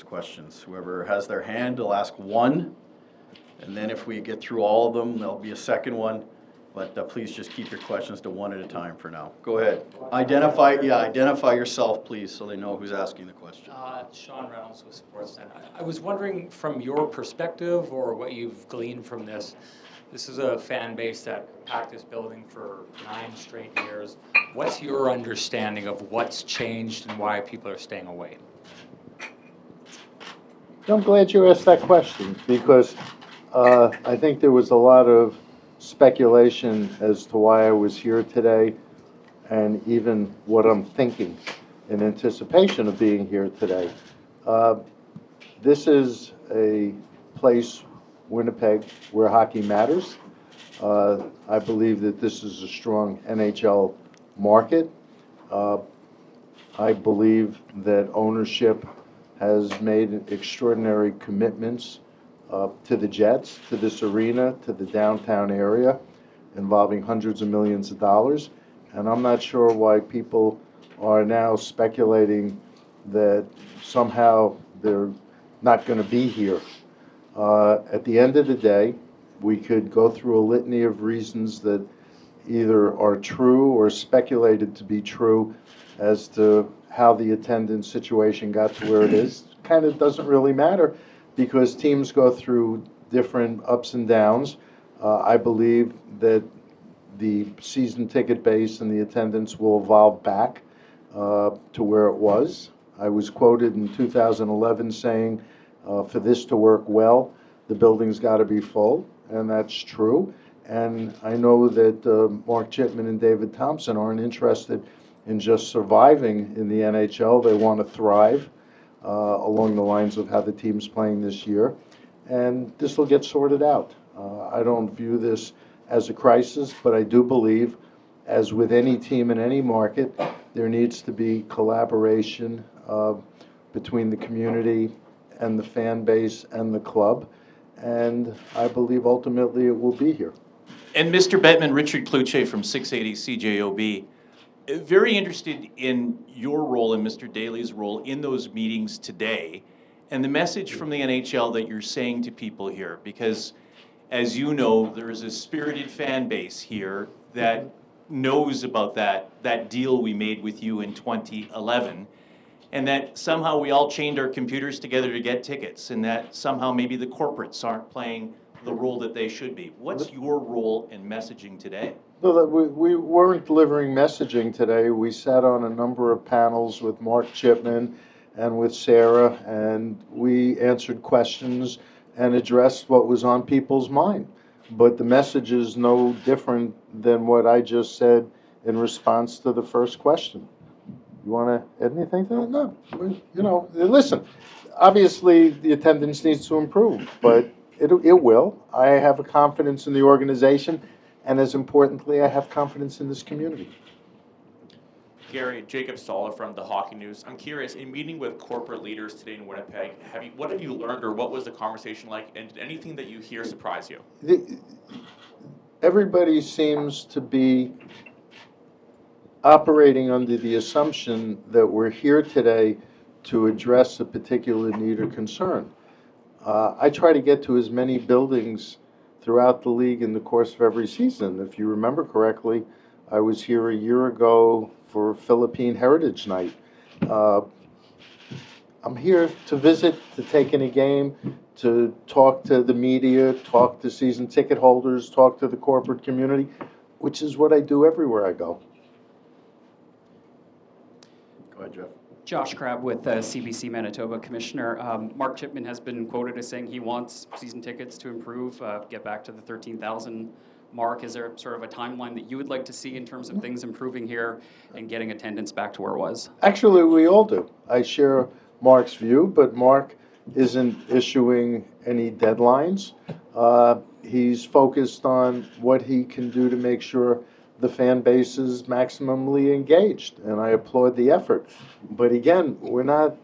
questions. Whoever has their hand will ask one, and then if we get through all of them, there'll be a second one. But please just keep your questions to one at a time for now. Go ahead. Identify yourself, please, so they know who's asking the question. Sean Reynolds with Sportsnet. I was wondering, from your perspective or what you've gleaned from this is a fan base that packed this building for 9 straight years. What's your understanding of what's changed and why people are staying away? I'm glad you asked that question because I think there was a lot of speculation as to why I was here today and even what I'm thinking in anticipation of being here today. This is a place, Winnipeg, where hockey matters. I believe that this is a strong NHL market. I believe that ownership has made extraordinary commitments to the Jets, to this arena, to the downtown area, involving hundreds of millions of dollars. And I'm not sure why people are now speculating that somehow they're not going to be here. At the end of the day, we could go through a litany of reasons that either are true or speculated to be true as to how the attendance situation got to where it is. Kind of doesn't really matter because teams go through different ups and downs. I believe that the season ticket base and the attendance will evolve back to where it was. I was quoted in 2011 saying, for this to work well, the building's got to be full, and that's true. And I know that Mark Chipman and David Thompson aren't interested in just surviving in the NHL. They want to thrive along the lines of how the team's playing this year. And this will get sorted out. I don't view this as a crisis, but I do believe, as with any team in any market, there needs to be collaboration between the community and the fan base and the club. And I believe ultimately it will be here. And Mr. Bettman, Richard Kluche from 680 CJOB. Very interested in your role and Mr. Daly's role in those meetings today and the message from the NHL that you're saying to people here, because as you know, there is a spirited fan base here that knows about that deal we made with you in 2011, and that somehow we all chained our computers together to get tickets, and that somehow maybe the corporates aren't playing the role that they should be. What's your role in messaging today? Well, we weren't delivering messaging today. We sat on a number of panels with Mark Chipman and with Sarah, and we answered questions and addressed what was on people's mind. But the message is no different than what I just said in response to the first question. You want to add anything to that? No. Listen, obviously the attendance needs to improve, but it will. I have a confidence in the organization, and as importantly, I have confidence in this community. Gary, Jacob Stoller from the Hockey News. I'm curious, in meeting with corporate leaders today in Winnipeg, what have you learned, or what was the conversation like, and did anything that you hear surprise you? Everybody seems to be operating under the assumption that we're here today to address a particular need or concern. I try to get to as many buildings throughout the league in the course of every season. If you remember correctly, I was here a year ago for Philippine Heritage Night. I'm here to visit, to take in a game, to talk to the media, talk to season ticket holders, talk to the corporate community, which is what I do everywhere I go. Go ahead, Jeff. Josh Crabb with CBC Manitoba. Commissioner, Mark Chipman has been quoted as saying he wants season tickets to improve, get back to the 13,000 mark. Is there sort of a timeline that you would like to see in terms of things improving here and getting attendance back to where it was? Actually, we all do. I share Mark's view, but Mark isn't issuing any deadlines. He's focused on what he can do to make sure the fan base is maximally engaged, and I applaud the effort. But again, we're not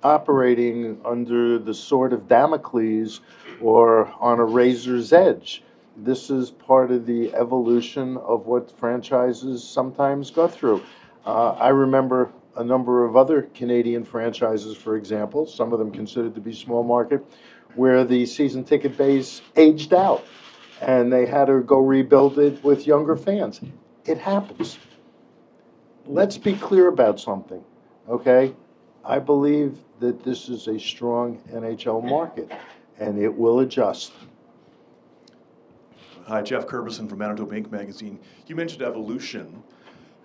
operating under the sword of Damocles or on a razor's edge. This is part of the evolution of what franchises sometimes go through. I remember a number of other Canadian franchises, for example, some of them considered to be small market, where the season ticket base aged out and they had to go rebuild it with younger fans. It happens. Let's be clear about something, okay? I believe that this is a strong NHL market and it will adjust. Hi, Jeff Curbison from Manitoba Inc. magazine. You mentioned evolution.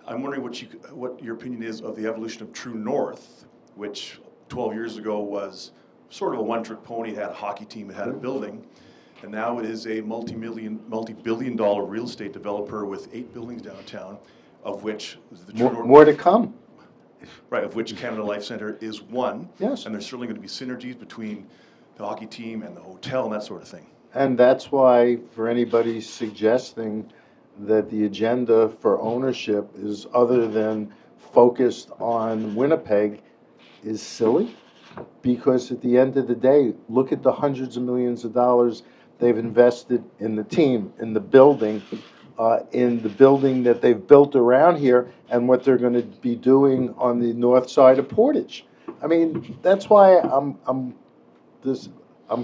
I'm wondering what your opinion is of the evolution of True North, which 12 years ago was sort of a one-trick pony. It had a hockey team, it had a building, and now it is a multi-billion dollar real estate developer with 8 buildings downtown, of which the True North, More to come. right, of which Canada Life Centre is one. Yes. And there's certainly going to be synergies between the hockey team and the hotel and that sort of thing. And that's why, for anybody suggesting that the agenda for ownership is other than focused on Winnipeg is silly. Because at the end of the day, look at the hundreds of millions of dollars they've invested in the team, in the building that they've built around here, and what they're going to be doing on the north side of Portage. I mean, that's why I'm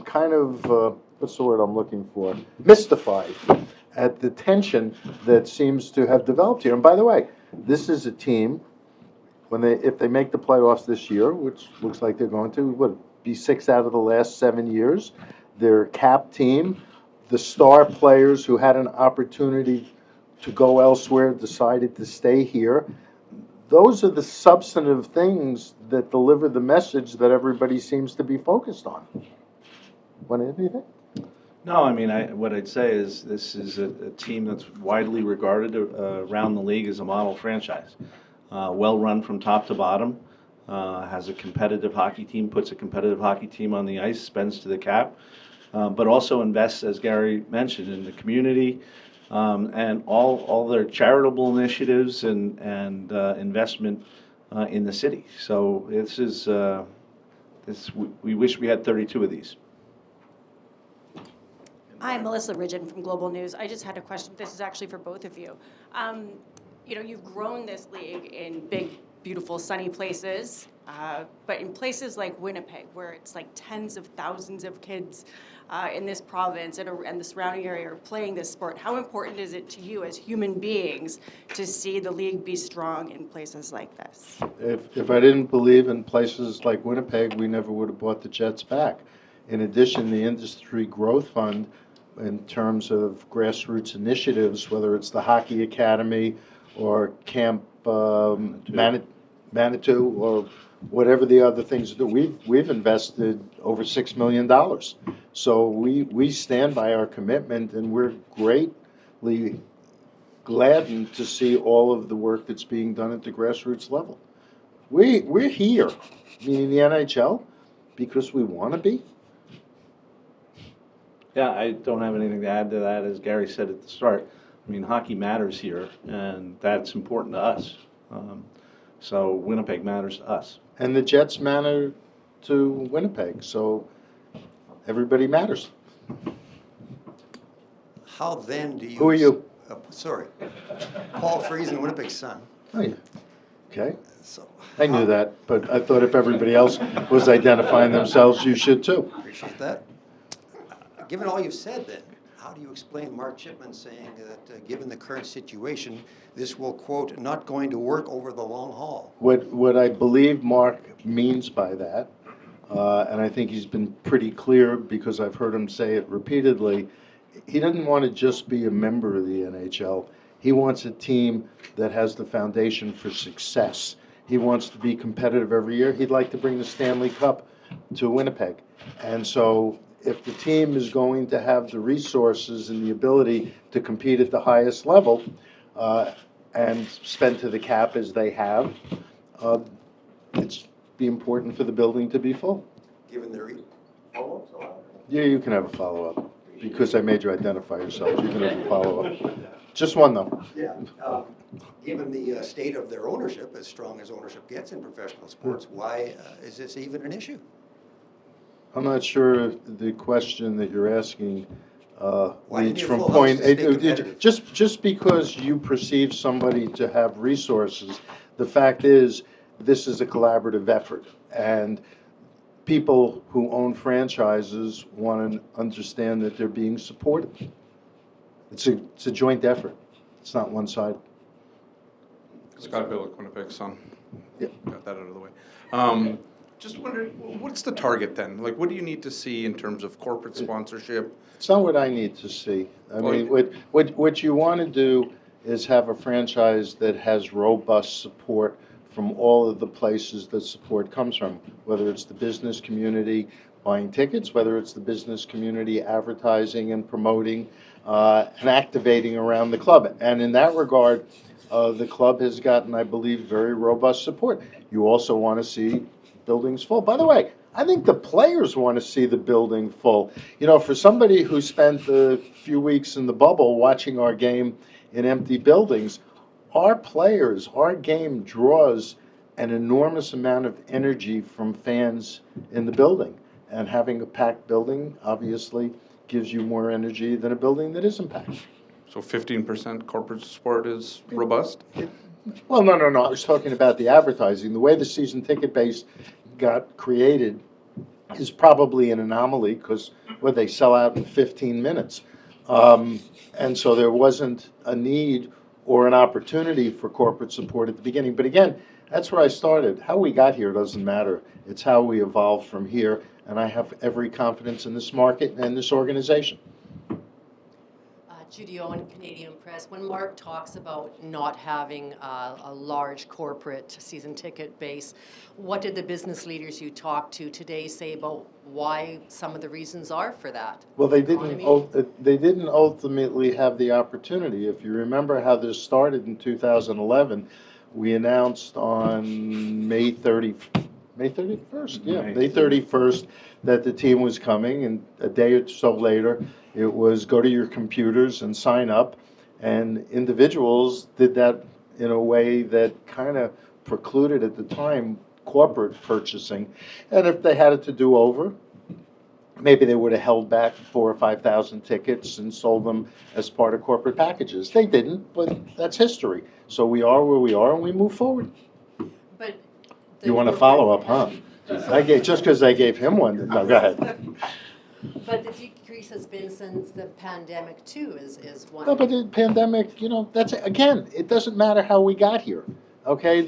kind of, what's the word I'm looking for? Mystified at the tension that seems to have developed here. And by the way, this is a team, if they make the playoffs this year, which looks like they're going to, would be 6 out of the last 7 years. Their cap team, the star players who had an opportunity to go elsewhere decided to stay here. Those are the substantive things that deliver the message that everybody seems to be focused on. Want to add anything? No, I mean, what I'd say is this is a team that's widely regarded around the league as a model franchise. Well run from top to bottom, has a competitive hockey team, puts a competitive hockey team on the ice, spends to the cap, but also invests, as Gary mentioned, in the community and all their charitable initiatives and investment in the city. So we wish we had 32 of these. I'm Melissa Ridgen from Global News. I just had a question. This is actually for both of you. You've grown this league in big, beautiful, sunny places, but in places like Winnipeg, where it's like tens of thousands of kids in this province and the surrounding area are playing this sport, how important is it to you as human beings to see the league be strong in places like this? If I didn't believe in places like Winnipeg, we never would have bought the Jets back. In addition, the Industry Growth Fund, in terms of grassroots initiatives, whether it's the Hockey Academy or Camp Manitou or whatever the other things do, we've invested over $6 million. So we stand by our commitment, and we're greatly gladdened to see all of the work that's being done at the grassroots level. We're here, meaning the NHL, because we want to be. Yeah, I don't have anything to add to that. As Gary said at the start, I mean, hockey matters here, and that's important to us. So Winnipeg matters to us. And the Jets matter to Winnipeg, so everybody matters. How then do you... Who are you? Sorry. Paul Friesen, Winnipeg Sun. Oh, yeah. Okay. So, I knew that, but I thought if everybody else was identifying themselves, you should too. appreciate that. Given all you've said then, how do you explain Mark Chipman saying that given the current situation, this will, quote, not going to work over the long haul? What I believe Mark means by that, and I think he's been pretty clear because I've heard him say it repeatedly, he doesn't want to just be a member of the NHL. He wants a team that has the foundation for success. He wants to be competitive every year. He'd like to bring the Stanley Cup to Winnipeg. And so if the team is going to have the resources and the ability to compete at the highest level and spend to the cap as they have, it's be important for the building to be full. Given their follow-ups allowed? Yeah, you can have a follow-up. Because I made you identify yourself, you can have a follow-up. Just one, though. Yeah. Given the state of their ownership, as strong as ownership gets in professional sports, why is this even an issue? I'm not sure the question that you're asking Why leads didn't from you full point. house to stay competitive? Just because you perceive somebody to have resources, the fact is this is a collaborative effort. And people who own franchises want to understand that they're being supported. It's a joint effort. It's not one-sided. Scott Billick, Winnipeg Sun. Yep. Got that out of the way. Just wondering, what's the target then? Like, what do you need to see in terms of corporate sponsorship? It's not what I need to see. I Well, mean, what you want to do is have a franchise that has robust support from all of the places that support comes from, whether it's the business community buying tickets, whether it's the business community advertising and promoting and activating around the club. And in that regard, the club has gotten, I believe, very robust support. You also want to see buildings full. By the way, I think the players want to see the building full. You know, for somebody who spent a few weeks in the bubble watching our game in empty buildings, our players, our game draws an enormous amount of energy from fans in the building. And having a packed building obviously gives you more energy than a building that isn't packed. So 15% corporate support is robust? Well, no. I was talking about the advertising. The way the season ticket base got created is probably an anomaly because they sell out in 15 minutes. And so there wasn't a need or an opportunity for corporate support at the beginning. But again, that's where I started. How we got here doesn't matter. It's how we evolve from here. And I have every confidence in this market and this organization. Judy Owen, Canadian Press. When Mark talks about not having a large corporate season ticket base, what did the business leaders you talked to today say about why some of the reasons are for that? Well, they didn't ultimately have the opportunity. If you remember how this started in 2011, we announced on May 31st, May 31st, that the team was coming, and a day or so later, it was go to your computers and sign up, and individuals did that in a way that kind of precluded at the time corporate purchasing. And if they had it to do over, maybe they would have held back 4,000 or 5,000 tickets and sold them as part of corporate packages. They didn't, but that's history. So we are where we are, and we move forward. But You want to follow up, huh? Just because I gave him one. No, go ahead. But the decrease has been since the pandemic too, is one. No, but the pandemic, that's, again, it doesn't matter how we got here. Okay,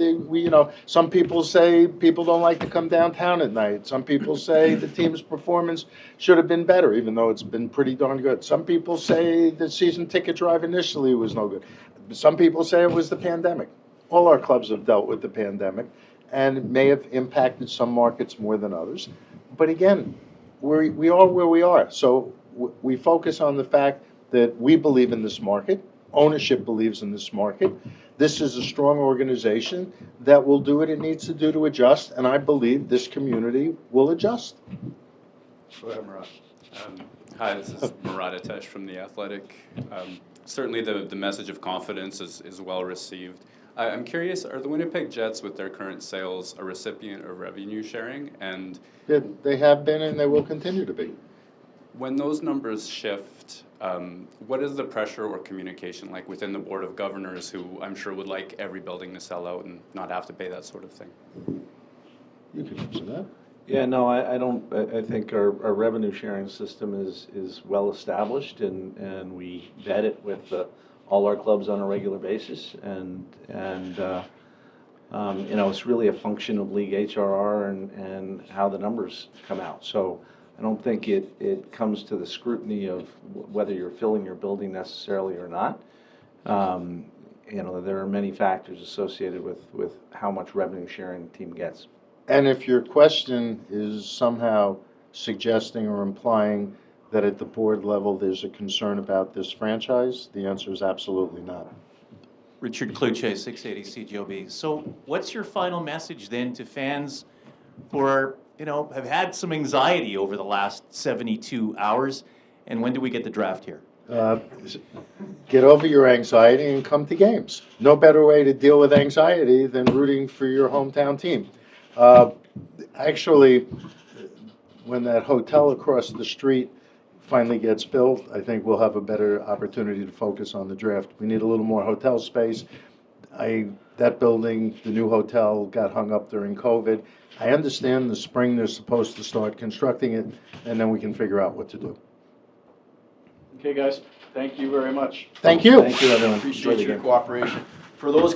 some people say people don't like to come downtown at night. Some people say the team's performance should have been better, even though it's been pretty darn good. Some people say the season ticket drive initially was no good. Some people say it was the pandemic. All our clubs have dealt with the pandemic, and it may have impacted some markets more than others. But again, we are where we are. So we focus on the fact that we believe in this market. Ownership believes in this market. This is a strong organization that will do what it needs to do to adjust, and I believe this community will adjust. Go ahead, Murat. Hi, this is Murat Atesh from The Athletic. Certainly the message of confidence is well received. I'm curious, are the Winnipeg Jets, with their current sales, a recipient of revenue sharing? And They have been, and they will continue to be. when those numbers shift, what is the pressure or communication like within the Board of Governors, who I'm sure would like every building to sell out and not have to pay that sort of thing? You can answer that. Yeah, no, I don't, I think our revenue sharing system is well established, and we vet it with all our clubs on a regular basis, and it's really a function of league HRR and how the numbers come out. So I don't think it comes to the scrutiny of whether you're filling your building necessarily or not. There are many factors associated with how much revenue sharing the team gets. And if your question is somehow suggesting or implying that at the board level there's a concern about this franchise, the answer is absolutely not. Richard Kluche, 680 CJOB. So what's your final message then to fans who are, have had some anxiety over the last 72 hours? And when do we get the draft here? Get over your anxiety and come to games. No better way to deal with anxiety than rooting for your hometown team. Actually, when that hotel across the street finally gets built, I think we'll have a better opportunity to focus on the draft. We need a little more hotel space. They that building, the new hotel got hung up during COVID. I understand the spring they're supposed to start constructing it, and then we can figure out what to do. Okay, guys, thank you very much. Thank you. Thank you, everyone. Enjoy Appreciate the your game. cooperation. For those